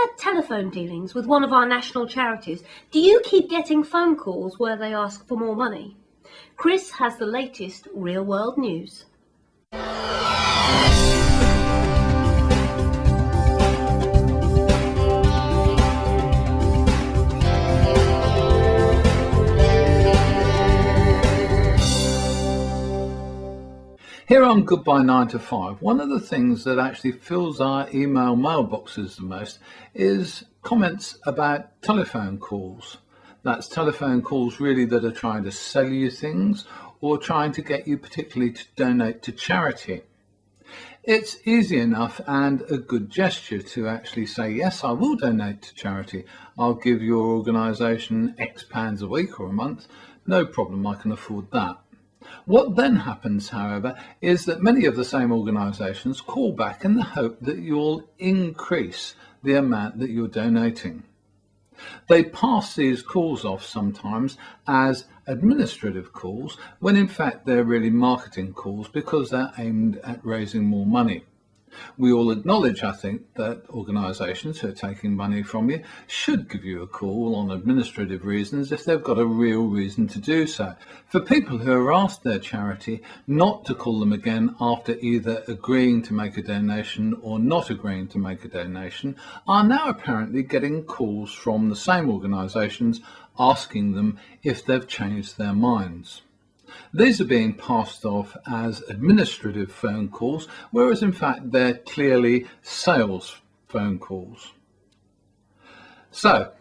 had telephone dealings with one of our national charities, do you keep getting phone calls where they ask for more money? Chris has the latest real-world news. Here on Goodbye 9 to 5, one of the things that actually fills our email mailboxes the most is comments about telephone calls. That's telephone calls really that are trying to sell you things or trying to get you particularly to donate to charity. It's easy enough and a good gesture to actually say, yes, I will donate to charity. I'll give your organisation X pounds a week or a month. No problem, I can afford that. What then happens, however, is that many of the same organisations call back in the hope that you'll increase the amount that you're donating. They pass these calls off sometimes as administrative calls, when in fact they're really marketing calls because they're aimed at raising more money. We all acknowledge, I think, that organisations who are taking money from you should give you a call on administrative reasons if they've got a real reason to do so. For people who are asked their charity not to call them again after either agreeing to make a donation or not agreeing to make a donation are now apparently getting calls from the same organisations asking them if they've changed their minds. These are being passed off as administrative phone calls, whereas in fact they're clearly sales phone calls. So,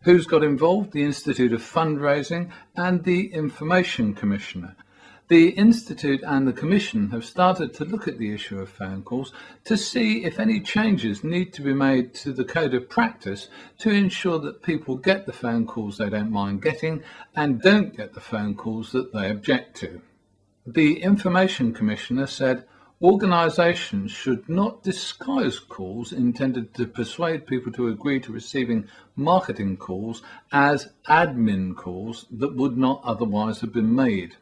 who's got involved? The Institute of Fundraising and the Information Commissioner. The Institute and the Commission have started to look at the issue of phone calls to see if any changes need to be made to the code of practice to ensure that people get the phone calls they don't mind getting and don't get the phone calls that they object to. The Information Commissioner said organisations should not disguise calls intended to persuade people to agree to receiving marketing calls as admin calls that would not otherwise have been made.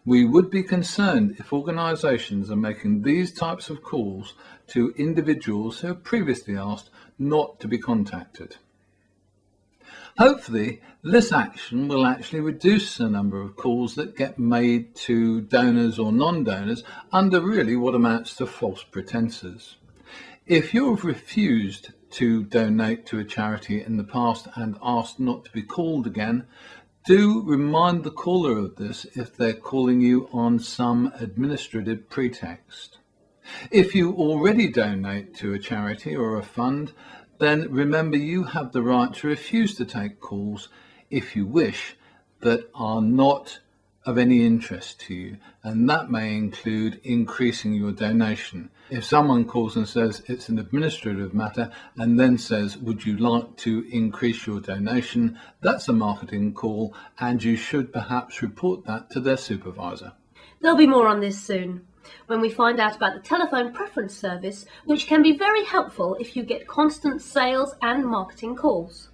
We would be concerned if organisations are making these types of calls to individuals who have previously asked not to be contacted. Hopefully, this action will actually reduce the number of calls that get made to donors or non-donors under really what amounts to false pretences. If you've refused to donate to a charity in the past and asked not to be called again, do remind the caller of this if they're calling you on some administrative pretext. If you already donate to a charity or a fund, then remember you have the right to refuse to take calls if you wish that are not of any interest to you, and that may include increasing your donation. If someone calls and says it's an administrative matter and then says, would you like to increase your donation, that's a marketing call and you should perhaps report that to their supervisor. There'll be more on this soon, when we find out about the telephone preference service, which can be very helpful if you get constant sales and marketing calls.